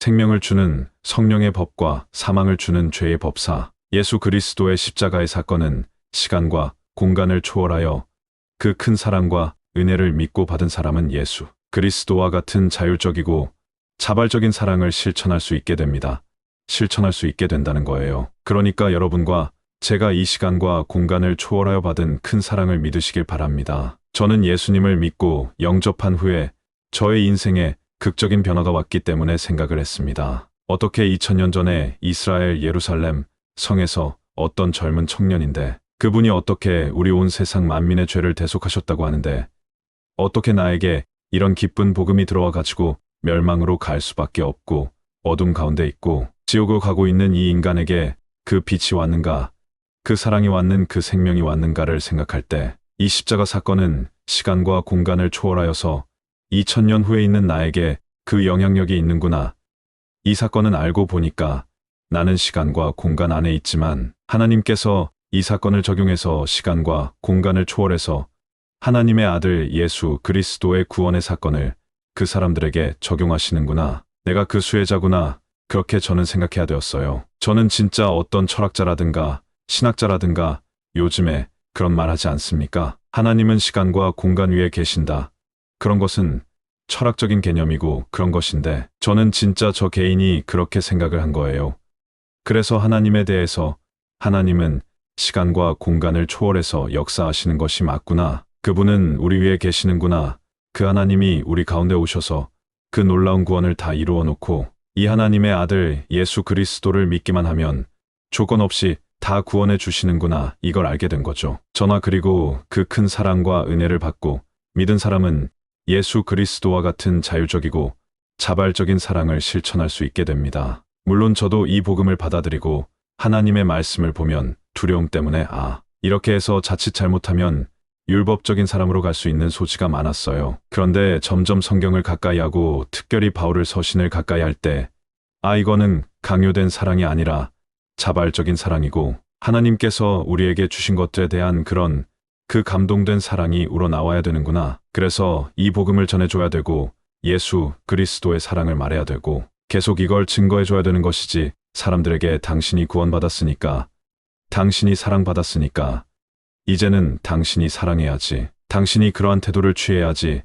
생명을 주는 성령의 법과 사망을 주는 죄의 법사, 예수 그리스도의 십자가의 사건은 시간과 공간을 초월하여 그 큰 사랑과 은혜를 믿고 받은 사람은 예수 그리스도와 같은 자율적이고 자발적인 사랑을 실천할 수 있게 됩니다. 실천할 수 있게 된다는 거예요. 그러니까 여러분과 제가 이 시간과 공간을 초월하여 받은 큰 사랑을 믿으시길 바랍니다. 저는 예수님을 믿고 영접한 후에 저의 인생에 극적인 변화가 왔기 때문에 생각을 했습니다. 어떻게 2000년 전에 이스라엘 예루살렘 성에서 어떤 젊은 청년인데 그분이 어떻게 우리 온 세상 만민의 죄를 대속하셨다고 하는데 어떻게 나에게 이런 기쁜 복음이 들어와 가지고 멸망으로 갈 수밖에 없고 어둠 가운데 있고 지옥으로 가고 있는 이 인간에게 그 빛이 왔는가, 그 사랑이 왔는 그 생명이 왔는가를 생각할 때 이 십자가 사건은 시간과 공간을 초월하여서 2000년 후에 있는 나에게 그 영향력이 있는구나. 이 사건은 알고 보니까 나는 시간과 공간 안에 있지만 하나님께서 이 사건을 적용해서 시간과 공간을 초월해서 하나님의 아들 예수 그리스도의 구원의 사건을 그 사람들에게 적용하시는구나. 내가 그 수혜자구나. 그렇게 저는 생각해야 되었어요. 저는 진짜 어떤 철학자라든가 신학자라든가 요즘에 그런 말 하지 않습니까? 하나님은 시간과 공간 위에 계신다. 그런 것은 철학적인 개념이고 그런 것인데 저는 진짜 저 개인이 그렇게 생각을 한 거예요. 그래서 하나님에 대해서 하나님은 시간과 공간을 초월해서 역사하시는 것이 맞구나. 그분은 우리 위에 계시는구나. 그 하나님이 우리 가운데 오셔서 그 놀라운 구원을 다 이루어 놓고 이 하나님의 아들 예수 그리스도를 믿기만 하면 조건 없이 다 구원해 주시는구나. 이걸 알게 된 거죠. 저나 그리고 그 큰 사랑과 은혜를 받고 믿은 사람은 예수 그리스도와 같은 자율적이고 자발적인 사랑을 실천할 수 있게 됩니다. 물론 저도 이 복음을 받아들이고 하나님의 말씀을 보면 두려움 때문에 이렇게 해서 자칫 잘못하면 율법적인 사람으로 갈 수 있는 소지가 많았어요. 그런데 점점 성경을 가까이 하고 특별히 바울을 서신을 가까이 할 때 이거는 강요된 사랑이 아니라 자발적인 사랑이고 하나님께서 우리에게 주신 것들에 대한 그런 그 감동된 사랑이 우러나와야 되는구나. 그래서 이 복음을 전해줘야 되고 예수 그리스도의 사랑을 말해야 되고 계속 이걸 증거해줘야 되는 것이지 사람들에게 당신이 구원받았으니까 당신이 사랑받았으니까 이제는 당신이 사랑해야지. 당신이 그러한 태도를 취해야지.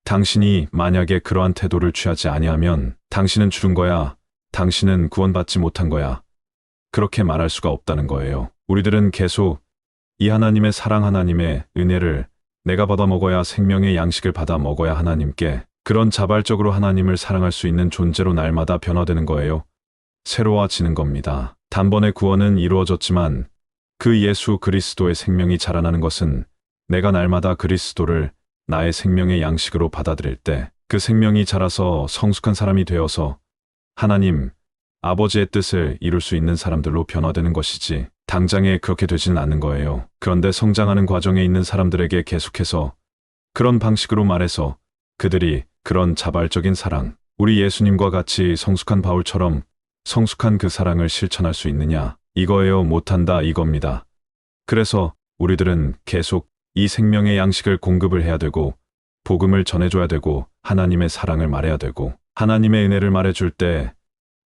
당신이 만약에 그러한 태도를 취하지 아니하면 당신은 죽은 거야. 당신은 구원받지 못한 거야. 그렇게 말할 수가 없다는 거예요. 우리들은 계속 이 하나님의 사랑 하나님의 은혜를 내가 받아 먹어야 생명의 양식을 받아 먹어야 하나님께 그런 자발적으로 하나님을 사랑할 수 있는 존재로 날마다 변화되는 거예요. 새로워지는 겁니다. 단번에 구원은 이루어졌지만 그 예수 그리스도의 생명이 자라나는 것은 내가 날마다 그리스도를 나의 생명의 양식으로 받아들일 때 그 생명이 자라서 성숙한 사람이 되어서 하나님, 아버지의 뜻을 이룰 수 있는 사람들로 변화되는 것이지 당장에 그렇게 되지는 않는 거예요. 그런데 성장하는 과정에 있는 사람들에게 계속해서 그런 방식으로 말해서 그들이 그런 자발적인 사랑, 우리 예수님과 같이 성숙한 바울처럼 성숙한 그 사랑을 실천할 수 있느냐? 이거예요. 못한다 이겁니다. 그래서 우리들은 계속 이 생명의 양식을 공급을 해야 되고 복음을 전해줘야 되고 하나님의 사랑을 말해야 되고 하나님의 은혜를 말해줄 때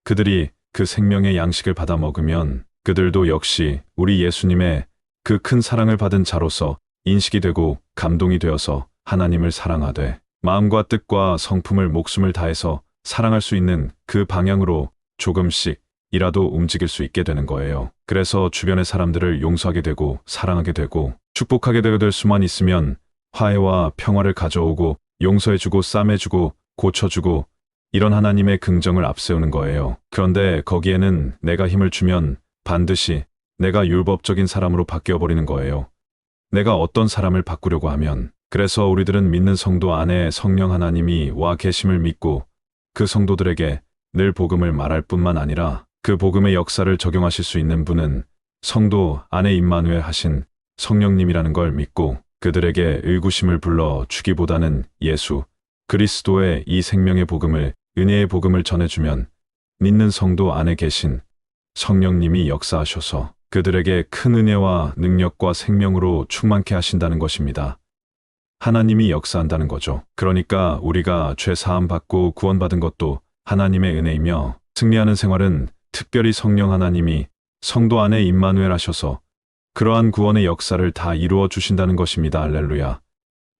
그들이 그 생명의 양식을 받아 먹으면 그들도 역시 우리 예수님의 그 큰 사랑을 받은 자로서 인식이 되고 감동이 되어서 하나님을 사랑하되 마음과 뜻과 성품을 목숨을 다해서 사랑할 수 있는 그 방향으로 조금씩이라도 움직일 수 있게 되는 거예요. 그래서 주변의 사람들을 용서하게 되고 사랑하게 되고 축복하게 될 수만 있으면 화해와 평화를 가져오고 용서해주고 싸매주고 고쳐주고 이런 하나님의 긍정을 앞세우는 거예요. 그런데 거기에는 내가 힘을 주면 반드시 내가 율법적인 사람으로 바뀌어버리는 거예요. 내가 어떤 사람을 바꾸려고 하면 그래서 우리들은 믿는 성도 안에 성령 하나님이 와 계심을 믿고 그 성도들에게 늘 복음을 말할 뿐만 아니라 그 복음의 역사를 적용하실 수 있는 분은 성도 안에 임마누엘 하신 성령님이라는 걸 믿고 그들에게 의구심을 불러 주기보다는 예수 그리스도의 이 생명의 복음을 은혜의 복음을 전해주면 믿는 성도 안에 계신 성령님이 역사하셔서 그들에게 큰 은혜와 능력과 생명으로 충만케 하신다는 것입니다. 하나님이 역사한다는 거죠. 그러니까 우리가 죄 사함 받고 구원받은 것도 하나님의 은혜이며 승리하는 생활은 특별히 성령 하나님이 성도 안에 임마누엘 하셔서 그러한 구원의 역사를 다 이루어 주신다는 것입니다. 할렐루야.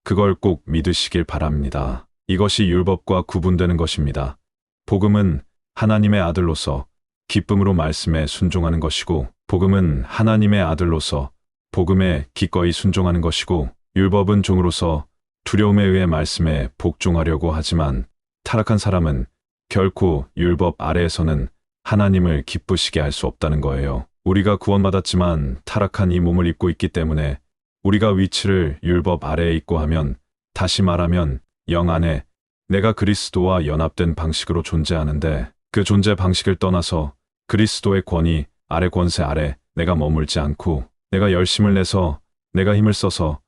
그걸 꼭 믿으시길 바랍니다. 이것이 율법과 구분되는 것입니다. 복음은 하나님의 아들로서 기쁨으로 말씀에 순종하는 것이고, 복음은 하나님의 아들로서 복음에 기꺼이 순종하는 것이고, 율법은 종으로서 두려움에 의해 말씀에 복종하려고 하지만 타락한 사람은 결코 율법 아래에서는 하나님을 기쁘시게 할 수 없다는 거예요. 우리가 구원받았지만 타락한 이 몸을 입고 있기 때문에 우리가 위치를 율법 아래에 있고 하면, 다시 말하면 영 안에 내가 그리스도와 연합된 방식으로 존재하는데, 그 존재 방식을 떠나서 그리스도의 권위 아래, 권세 아래 내가 머물지 않고 내가 열심을 내서 내가 힘을 써서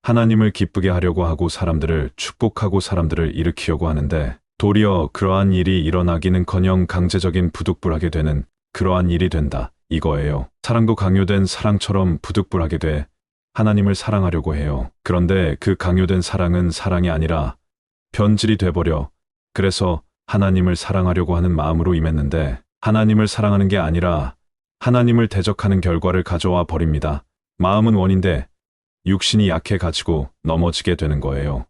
하나님을 기쁘게 하려고 하고 사람들을 축복하고 사람들을 일으키려고 하는데, 도리어 그러한 일이 일어나기는커녕 강제적인 부득불하게 되는 그러한 일이 된다 이거예요. 사랑도 강요된 사랑처럼 부득불하게 돼 하나님을 사랑하려고 해요. 그런데 그 강요된 사랑은 사랑이 아니라 변질이 돼버려. 그래서 하나님을 사랑하려고 하는 마음으로 임했는데, 하나님을 사랑하는 게 아니라 하나님을 대적하는 결과를 가져와 버립니다. 마음은 원인데 육신이 약해 가지고 넘어지게 되는 거예요.